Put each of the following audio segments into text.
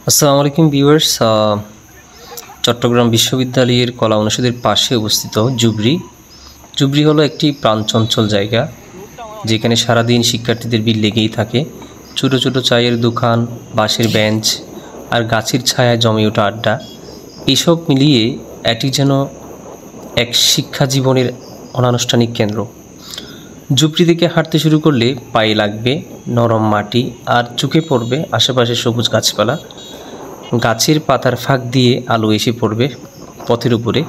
আসসালামু আলাইকুম ভিউয়ার্স। চট্টগ্রাম বিশ্ববিদ্যালয়ের কলা অনুষদের পাশে অবস্থিত জুবরি হলো একটি প্রাণচঞ্চল জায়গা, যেখানে সারাদিন শিক্ষার্থীদের ভিড় লেগেই থাকে। ছোটো ছোটো চায়ের দোকান, বাঁশের বেঞ্চ আর গাছের ছায়ায় জমে ওঠা আড্ডা, এইসব মিলিয়ে এটি যেন এক শিক্ষা জীবনের অনানুষ্ঠানিক কেন্দ্র। জুবরি থেকে হাঁটতে শুরু করলে পায়ে লাগবে নরম মাটি আর চোখে পড়বে আশেপাশে সবুজ গাছপালা। গাছের পাতার ফাঁক দিয়ে আলো এসে পড়বে পথের উপরে।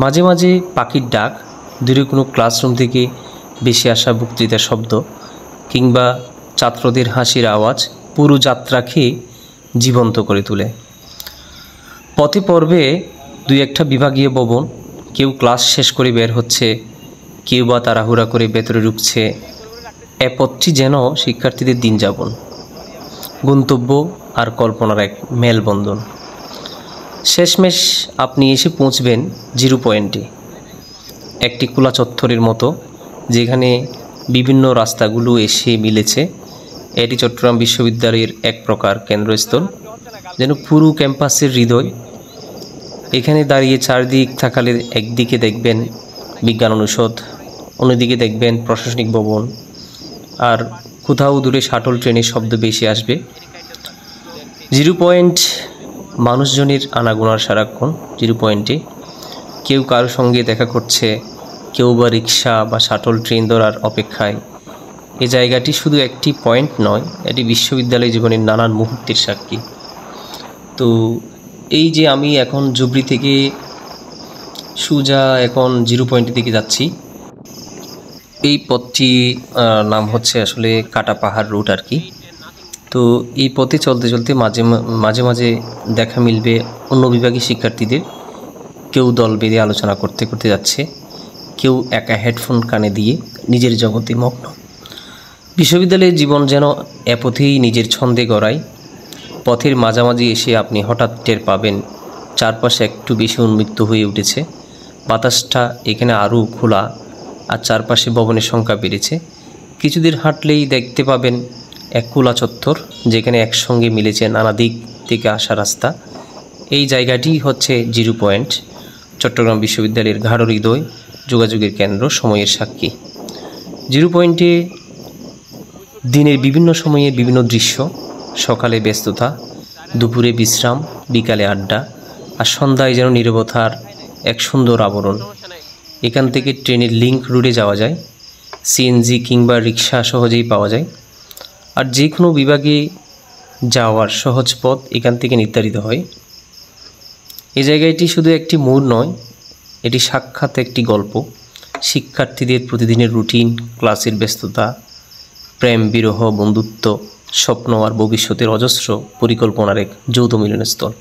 মাঝে মাঝে পাখির ডাক, দূরে কোনো ক্লাসরুম থেকে ভেসে আসা বক্তৃতার শব্দ কিংবা ছাত্রদের হাসির আওয়াজ পুরো যাত্রাকে জীবন্ত করে তোলে। পথে পড়বে দুই একটা বিভাগীয় ভবন, কেউ ক্লাস শেষ করে বের হচ্ছে, কেউ বা তাড়াহুড়া করে ভেতরে ঢুকছে। এ পথটি যেন শিক্ষার্থীদের দিন যাপন, গন্তব্য আর কল্পনার এক মেলবন্ধন। শেষমেশ আপনি এসে পৌঁছবেন জিরো পয়েন্টে, একটি খোলা চত্বরের মতো, যেখানে বিভিন্ন রাস্তাগুলো এসে মিলেছে। এটি চট্টগ্রাম বিশ্ববিদ্যালয়ের এক প্রকার কেন্দ্রস্থল, যেন পুরো ক্যাম্পাসের হৃদয়। এখানে দাঁড়িয়ে চারদিক তাকালে একদিকে দেখবেন বিজ্ঞান অনুষদ, অন্যদিকে দেখবেন প্রশাসনিক ভবন, আর কোথাও দূরে শাটল ট্রেনের শব্দ ভেসে আসবে। জিরো পয়েন্ট মানুষজনের আনাগোনার সারাক্ষণ। জিরো পয়েন্টে কেউ কারোর সঙ্গে দেখা করছে, কেউ বা রিক্সা বা শাটল ট্রেন ধরার অপেক্ষায়। এই জায়গাটি শুধু একটি পয়েন্ট নয়, এটি বিশ্ববিদ্যালয় জীবনের নানান মুহূর্তের সাক্ষী। তো এই যে আমি এখন জুবরি থেকে সোজা এখন জিরো পয়েন্টের দিকে যাচ্ছি। এই পথটি নাম হচ্ছে আসলে কাটা পাহাড় রুট আর কি। তো এই পথে চলতে চলতে মাঝে মাঝে দেখা মিলবে অন্য বিভাগের শিক্ষার্থীদের। কেউ দল বেঁধে আলোচনা করতে করতে যাচ্ছে, কেউ একা হেডফোন কানে দিয়ে নিজের জগতে মগ্ন। বিশ্ববিদ্যালয়ের জীবন যেন এ পথেই নিজের ছন্দে গড়ায়। পথের মাঝামাঝি এসে আপনি হঠাৎ টের পাবেন চারপাশে একটু বেশি উন্মুক্ত হয়ে উঠেছে। বাতাসটা এখানে আরও খোলা, আর চারপাশে ভবনের সংখ্যা বেড়েছে। কিছুদিন হাঁটলেই দেখতে পাবেন এক খোলা চত্বর, যেখানে একসঙ্গে মিলেছে নানা দিক থেকে আসা রাস্তা। এই জায়গাটি হচ্ছে জিরো পয়েন্ট, চট্টগ্রাম বিশ্ববিদ্যালয়ের গাঢ় হৃদয়, যোগাযোগের কেন্দ্র, সময়ের সাক্ষী। জিরো পয়েন্টে দিনের বিভিন্ন সময়ে বিভিন্ন দৃশ্য। সকালে ব্যস্ততা, দুপুরে বিশ্রাম, বিকালে আড্ডা, আর সন্ধ্যায় যেন নীরবতার এক সুন্দর আবরণ। এখান থেকে ট্রেনের লিংক রুটে যাওয়া যায়, সিএনজি কিংবা রিক্সা সহজেই পাওয়া যায়। আর যে কোনো বিভাগে যাওয়ার সহজ পথ এখান থেকে নির্ধারিত হয়। এই জায়গাটি শুধু একটি মোড় নয়, এটি সাক্ষাৎ একটি গল্প। শিক্ষার্থীদের প্রতিদিনের রুটিন, ক্লাসের ব্যস্ততা, প্রেম বিরহ, বন্ধুত্ব, স্বপ্ন আর ভবিষ্যতের অজস্র পরিকল্পনার এক যৌথ মিলনস্থল।